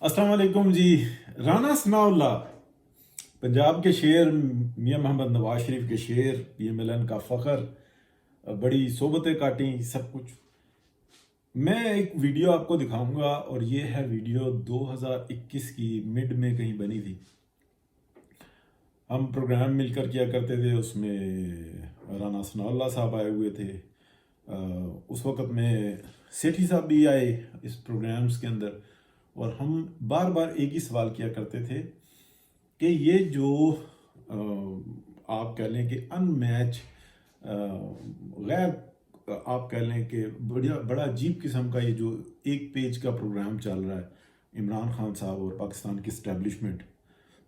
अस्सलाम वालेकुम जी। राना सनाउल्लाह पंजाब के शेर, मियां मोहम्मद नवाज शरीफ के शेर, PMLN का फ़ख्र, बड़ी सोबतें काटी सब कुछ। मैं एक वीडियो आपको दिखाऊंगा और ये है वीडियो 2021 की मिड में कहीं बनी थी। हम प्रोग्राम मिलकर किया करते थे, उसमें राना सनाउल्लाह साहब आए हुए थे। उस वक़्त में सेठी साहब भी आए इस प्रोग्राम्स के अंदर, और हम बार बार एक ही सवाल किया करते थे कि ये जो आप कह लें कि अनमैच, गैर, आप कह लें कि बड़ा अजीब किस्म का ये जो एक पेज का प्रोग्राम चल रहा है, इमरान खान साहब और पाकिस्तान की इस्टेब्लिशमेंट।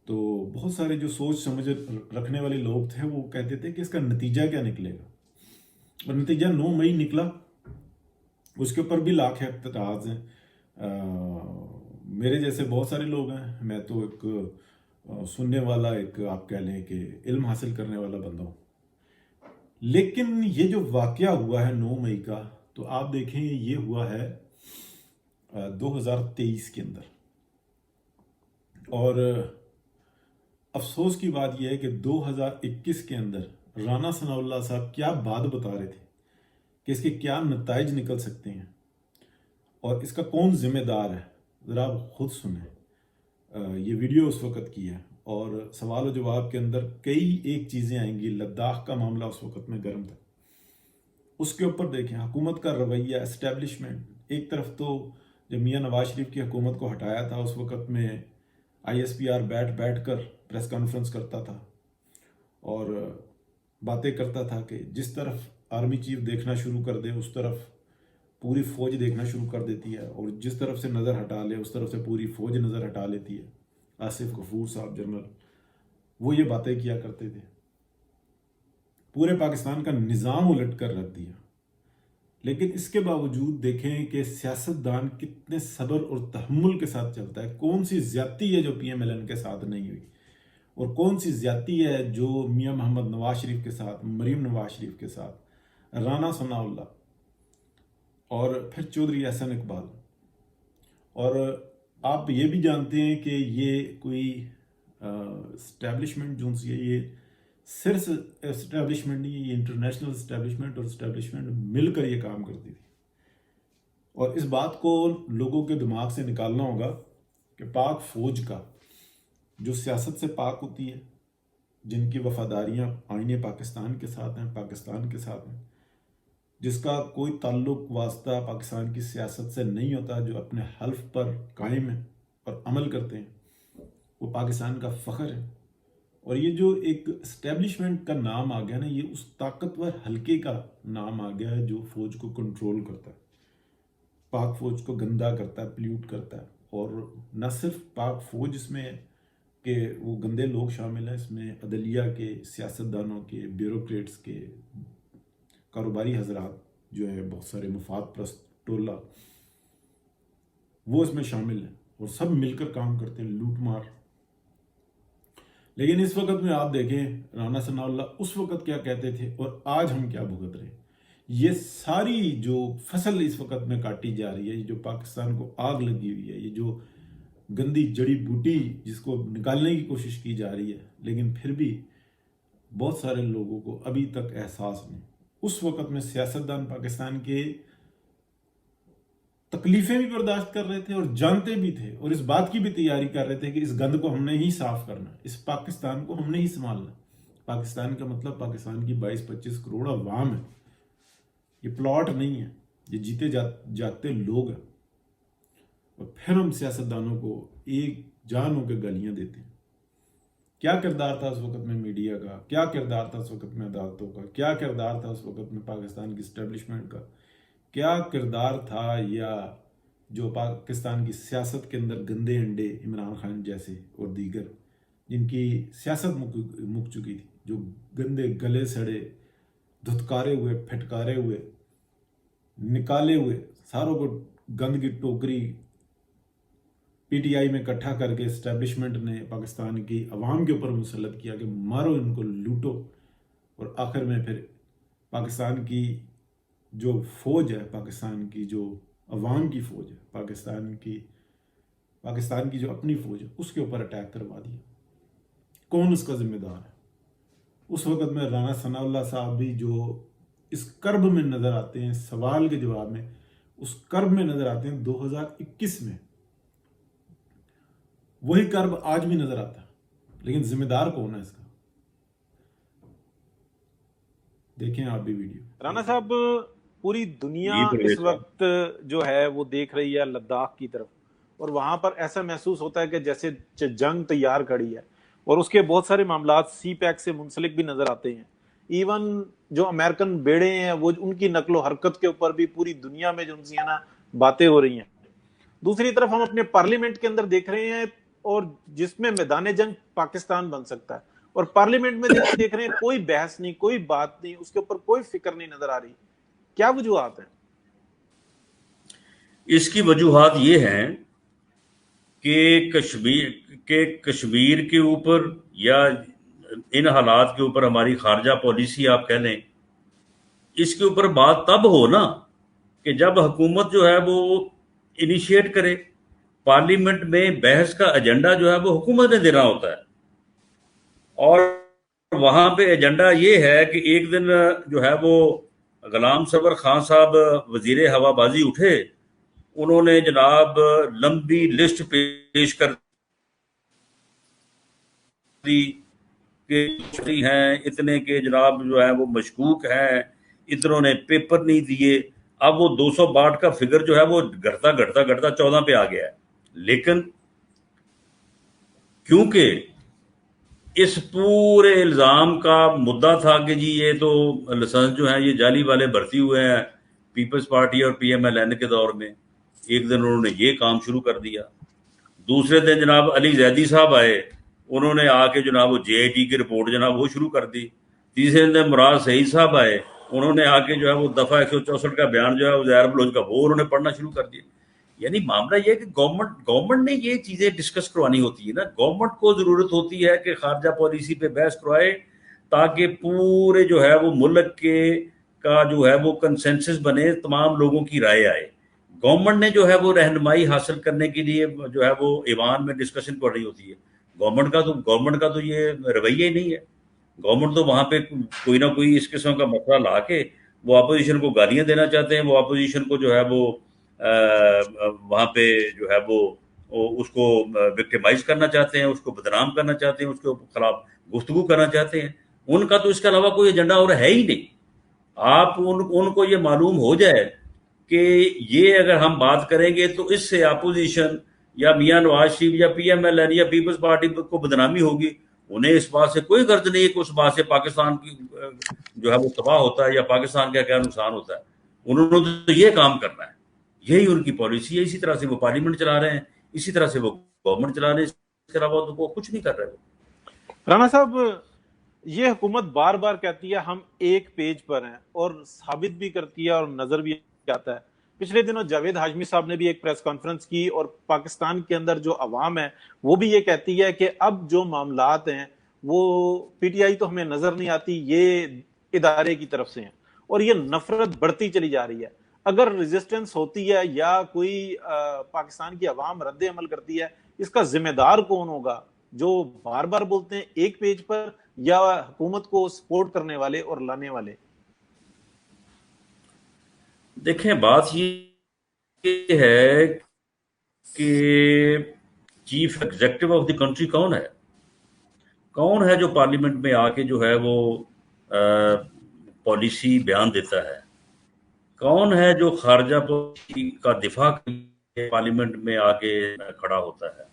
तो बहुत सारे जो सोच समझ रखने वाले लोग थे वो कहते थे कि इसका नतीजा क्या निकलेगा, और नतीजा 9 मई निकला। उसके ऊपर भी लाख एतराज़ हैं। मेरे जैसे बहुत सारे लोग हैं, मैं तो एक सुनने वाला, एक आप कह लें कि इल्म हासिल करने वाला बंदा हूँ। लेकिन ये जो वाक़या हुआ है 9 मई का, तो आप देखें ये हुआ है 2023 के अंदर। और अफसोस की बात यह है कि 2021 के अंदर राना सनाउल्लाह साहब क्या बात बता रहे थे कि इसके क्या नताइज निकल सकते हैं और इसका कौन जिम्मेदार है। ज़रा आप खुद सुने। ये वीडियो उस वक़्त की है और सवाल और जवाब के अंदर कई एक चीज़ें आएंगी। लद्दाख का मामला उस वक़्त में गर्म था, उसके ऊपर देखें हुकूमत का रवैया, एस्टेब्लिशमेंट। एक तरफ तो जब मियाँ नवाज शरीफ की हुकूमत को हटाया था, उस वक़्त में ISPR बैठ कर प्रेस कॉन्फ्रेंस करता था और बातें करता था कि जिस तरफ आर्मी चीफ देखना शुरू कर दे उस तरफ पूरी फौज देखना शुरू कर देती है, और जिस तरफ से नज़र हटा ले उस तरफ से पूरी फौज नज़र हटा लेती है। आसिफ गफूर साहब जनरल, वो ये बातें किया करते थे। पूरे पाकिस्तान का निज़ाम उलट कर रख दिया। लेकिन इसके बावजूद देखें कि सियासतदान कितने सब्र और तहम्मुल के साथ चलता है। कौन सी ज्यादती है जो PMLN के साथ नहीं हुई, और कौन सी ज्यादती है जो मियाँ मोहम्मद नवाज शरीफ के साथ, मरीम नवाज शरीफ के साथ, राना सनाउल्लाह और फिर चौधरी एहसन इकबाल। और आप ये भी जानते हैं कि ये कोई इस्टेब्लिशमेंट जो सी है, ये सिर्फ इस्टेब्लिशमेंट नहीं, ये इंटरनेशनल इस्टेब्लिशमेंट और इस्टेब्लिशमेंट मिलकर ये काम करती थी। और इस बात को लोगों के दिमाग से निकालना होगा कि पाक फौज का जो सियासत से पाक होती है, जिनकी वफादारियाँ आईने पाकिस्तान के साथ हैं, पाकिस्तान के साथ हैं, जिसका कोई ताल्लुक वास्ता पाकिस्तान की सियासत से नहीं होता, जो अपने हल्फ पर कायम है और अमल करते हैं, वो पाकिस्तान का फ़ख्र है। और ये जो एक इस्टेब्लिशमेंट का नाम आ गया ना, ये उस ताकतवर हल्के का नाम आ गया है जो फ़ौज को कंट्रोल करता है, पाक फ़ौज को गंदा करता है, प्ल्यूट करता है। और न सिर्फ पाक फ़ौज इसमें कि वो गंदे लोग शामिल हैं, इसमें अदलिया के, सियासतदानों के, ब्यूरोक्रेट्स के, कारोबारी हजरात जो है, बहुत सारे मुफाद प्रस्त टोला, वो इसमें शामिल हैं और सब मिलकर काम करते हैं, लूट मार। लेकिन इस वक्त में आप देखें राना सनाउल्लाह उस वक्त क्या कहते थे और आज हम क्या भुगत रहे हैं। ये सारी जो फसल इस वक्त में काटी जा रही है, ये जो पाकिस्तान को आग लगी हुई है, ये जो गंदी जड़ी बूटी जिसको निकालने की कोशिश की जा रही है, लेकिन फिर भी बहुत सारे लोगों को अभी तक एहसास नहीं। उस वक्त में सियासतदान पाकिस्तान के तकलीफें भी बर्दाश्त कर रहे थे और जानते भी थे, और इस बात की भी तैयारी कर रहे थे कि इस गंद को हमने ही साफ करना, इस पाकिस्तान को हमने ही संभालना। पाकिस्तान का मतलब पाकिस्तान की 22-25 करोड़ अवाम है, ये प्लॉट नहीं है, ये जीते जाते लोग हैं। और फिर हम सियासतदानों को एक जान होकर गालियां देते हैं। क्या किरदार था उस वक्त में मीडिया का, क्या किरदार था उस वक्त में अदालतों का, क्या किरदार था उस वक्त में पाकिस्तान की इस्टेब्लिशमेंट का, क्या किरदार था, या जो पाकिस्तान की सियासत के अंदर गंदे अंडे इमरान खान जैसे और दीगर जिनकी सियासत मुक चुकी थी, जो गंदे गले सड़े, धुतकारे हुए, फटकारे हुए, निकाले हुए, सारों को गंद की टोकरी PTI में इकट्ठा करके इस्टेब्लिशमेंट ने पाकिस्तान की अवाम के ऊपर मुसल्लत किया कि मारो इनको, लूटो। और आखिर में फिर पाकिस्तान की जो फौज है, पाकिस्तान की जो अवाम की फौज है, पाकिस्तान की पाकिस्तान की जो अपनी फौज है उसके ऊपर अटैक करवा दिया। कौन उसका जिम्मेदार है? उस वक्त में राना सनाउल्लाह साहब भी जो इस कर्ब में नजर आते हैं, सवाल के जवाब में उस कर्ब में नजर आते हैं 2021 में, वही कर्ब आज भी नजर आता है। लेकिन जिम्मेदार कौन है इसका? देखें आप भी वीडियो। राना साहब, पूरी दुनिया इस वक्त जो है वो देख रही है लद्दाख की तरफ, और वहां पर ऐसा महसूस होता है कि जैसे जंग तैयार खड़ी है, और उसके बहुत सारे मामलात सी पैक से मुंसलिक भी नजर आते हैं। इवन जो अमेरिकन बेड़े हैं वो उनकी नकलो हरकत के ऊपर भी पूरी दुनिया में जो उनसे है ना बातें हो रही हैं। दूसरी तरफ हम अपने पार्लियामेंट के अंदर देख रहे हैं, और जिसमें मैदान जंग पाकिस्तान बन सकता है, और पार्लियामेंट में देख रहे हैं कोई बहस नहीं, कोई बात नहीं, उसके ऊपर कोई फिक्र नहीं नजर आ रही। क्या वजूहात हैं? इसकी वजूहात ये हैं कि कश्मीर के ऊपर या इन हालात के ऊपर हमारी खारजा पॉलिसी आप कह लें, इसके ऊपर बात तब हो ना कि जब हुकूमत जो है वो इनिशिएट करे। पार्लियामेंट में बहस का एजेंडा जो है वो हुकूमत ने देना होता है, और वहां पे एजेंडा ये है कि एक दिन जो है वो गुलाम सबर खान साहब वजीर हवाबाजी उठे, उन्होंने जनाब लंबी लिस्ट पेश कर दी कि हैं इतने के जनाब जो है वो मशकूक हैं, इतनों ने पेपर नहीं दिए। अब वो 262 का फिगर जो है वो घटता घटता घटता 14 पे आ गया है। लेकिन क्योंकि इस पूरे इल्ज़ाम का मुद्दा था कि जी ये तो लाइसेंस जो है ये जाली वाले भर्ती हुए हैं पीपल्स पार्टी और PMLN के दौर में, एक दिन उन्होंने ये काम शुरू कर दिया। दूसरे दिन जनाब अली जैदी साहब आए, उन्होंने आके जनाब वो JIT की रिपोर्ट जनाब वो शुरू कर दी। तीसरे दिन मुराद सईद साहब आए, उन्होंने आके जो है वो दफ़ा 164 का बयान जो है ज़ाहिर बलोच का वो उन्होंने पढ़ना शुरू कर दिया। यानी मामला ये है कि गवर्नमेंट ने ये चीज़ें डिस्कस करवानी होती है ना। गवर्नमेंट को ज़रूरत होती है कि खारजा पॉलिसी पे बहस करवाए, ताकि पूरे जो है वो मुल्क के का जो है वो कंसेंसस बने, तमाम लोगों की राय आए। गवर्नमेंट ने जो है वो रहनुमाई हासिल करने के लिए जो है वो ईवान में डिस्कशन कर रही होती है। गवर्नमेंट का तो ये रवैया ही नहीं है। गवर्नमेंट तो वहाँ पे कोई ना कोई इस किस्म का मसला ला के वो अपोजिशन को गालियाँ देना चाहते हैं, वो अपोजिशन को जो है वो वहाँ पे जो है वो उसको विक्टिमाइज करना चाहते हैं, उसको बदनाम करना चाहते हैं, उसके खिलाफ गुफ्तगू करना चाहते हैं। उनका तो इसके अलावा कोई एजेंडा और है ही नहीं। आप उनको ये मालूम हो जाए कि ये अगर हम बात करेंगे तो इससे अपोजिशन या मियां नवाज शरीफ या PMLN या पीपल्स पार्टी को बदनामी होगी, उन्हें इस बात से कोई गर्ज नहीं है कि उस बात से पाकिस्तान की जो है वो तबाह होता है या पाकिस्तान का क्या नुकसान होता है। उन्होंने तो ये काम करना है, यही उनकी पॉलिसी है। इसी तरह से वो पार्लियामेंट चला रहे हैं, इसी तरह से वो गवर्नमेंट चला रहे हैं, इसके अलावा तो वो कुछ नहीं कर रहे। राना साहब, ये हुकूमत बार बार कहती है हम एक पेज पर हैं, और साबित भी करती है और नजर भी आता है। पिछले दिनों जावेद हाशमी साहब ने भी एक प्रेस कॉन्फ्रेंस की, और पाकिस्तान के अंदर जो अवाम है वो भी ये कहती है कि अब जो मामलात हैं वो PTI तो हमें नजर नहीं आती, ये इदारे की तरफ से हैं, और ये नफरत बढ़ती चली जा रही है। अगर रेजिस्टेंस होती है या कोई पाकिस्तान की अवाम रद्द अमल करती है, इसका जिम्मेदार कौन होगा? जो बार बार बोलते हैं एक पेज पर, या हुकूमत को सपोर्ट करने वाले और लाने वाले? देखें, बात ये है कि chief executive of the country कौन है? कौन है जो पार्लियामेंट में आके जो है वो पॉलिसी बयान देता है? कौन है जो खारजा पॉलिसी का दिफा के पार्लियामेंट में आके खड़ा होता है?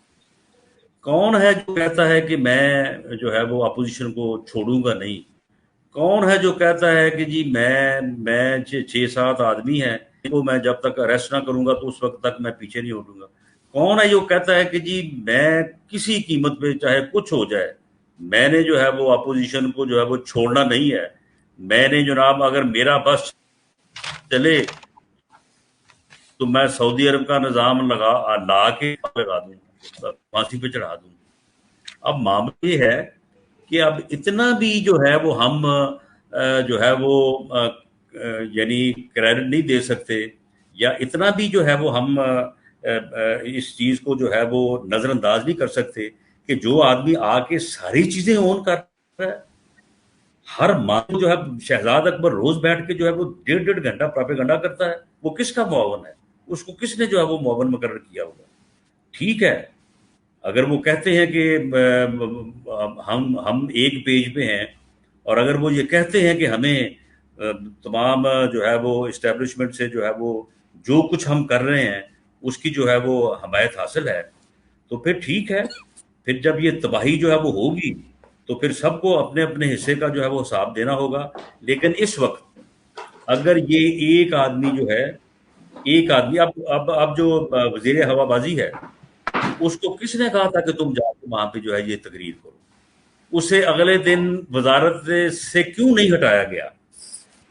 कौन है जो कहता है कि मैं जो है वो अपोजिशन को छोड़ूंगा नहीं? कौन है जो कहता है कि जी मैं 6-7 आदमी हैं, तो मैं जब तक अरेस्ट ना करूंगा तो उस वक्त तक मैं पीछे नहीं हटूंगा? कौन है जो कहता है कि जी मैं किसी कीमत पे चाहे कुछ हो जाए, मैंने जो है वो अपोजिशन को जो है वो छोड़ना नहीं है, मैंने जनाब अगर मेरा बस चले तो मैं सऊदी अरब का निज़ाम ला के लगा दूँ, फांसी पे चढ़ा दूँ। अब मामला ये है कि अब इतना भी जो है वो हम जो है वो यानी क्रेडिट नहीं दे सकते, या इतना भी जो है वो हम اس چیز کو جو ہے وہ نظر انداز نہیں کر سکتے کہ جو آدمی آ کے ساری چیزیں اون کر رہا ہے، ہر ماہ جو ہے شہزاد اکبر روز بیٹھ کے جو ہے وہ 1.5 گھنٹہ پراپیگنڈا کرتا ہے، وہ کس کا معاون ہے؟ اس کو کس نے جو ہے وہ معاون مقرر کیا ہوگا؟ ٹھیک ہے، اگر وہ کہتے ہیں کہ ہم ایک پیج پہ ہیں، اور اگر وہ یہ کہتے ہیں کہ ہمیں تمام جو ہے وہ اسٹیبلشمنٹ سے جو ہے وہ جو کچھ ہم کر رہے ہیں اس کی جو ہے وہ حمایت حاصل ہے، تو پھر ٹھیک ہے، پھر جب یہ تباہی جو ہے وہ ہوگی تو پھر سب کو اپنے اپنے حصے کا جو ہے وہ حساب دینا ہوگا. لیکن اس وقت اگر یہ ایک آدمی جو ہے، ایک آدمی اب جو وزیر ہوا بازی ہے، اس کو کس نے کہا تھا کہ تم جا کے وہاں پہ جو ہے یہ تقریر کرو؟ اسے اگلے دن وزارت سے کیوں نہیں ہٹایا گیا؟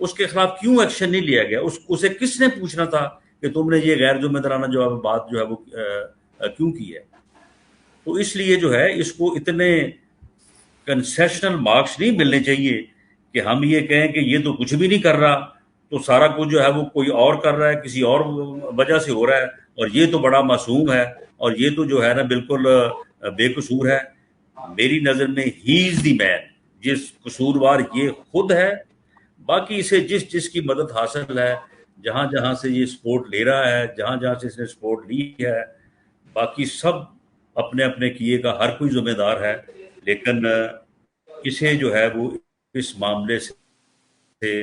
اس کے خلاف کیوں ایکشن نہیں لیا گیا؟ اسے کس نے پوچھنا تھا کہ تم نے یہ غیر ذمہ دارانہ جو ہے بات جو ہے وہ کیوں کی ہے؟ تو اس لیے جو ہے اس کو اتنے کنسیشنل مارکس نہیں ملنے چاہیے کہ ہم یہ کہیں کہ یہ تو کچھ بھی نہیں کر رہا، تو سارا کچھ جو ہے وہ کوئی اور کر رہا ہے، کسی اور وجہ سے ہو رہا ہے، اور یہ تو بڑا معصوم ہے، اور یہ تو جو ہے نا بالکل بے قصور ہے. میری نظر میں ہی از دی مین، جس قصوروار یہ خود ہے. باقی اسے جس کی مدد حاصل ہے، جہاں جہاں سے یہ سپورٹ لے رہا ہے، جہاں جہاں سے اس نے سپورٹ لی ہے، باقی سب اپنے اپنے کیے کا ہر کوئی ذمہ دار ہے. لیکن اسے جو ہے وہ اس معاملے سے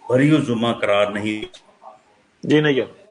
بری و ذمہ قرار نہیں. جی نہیں ہے.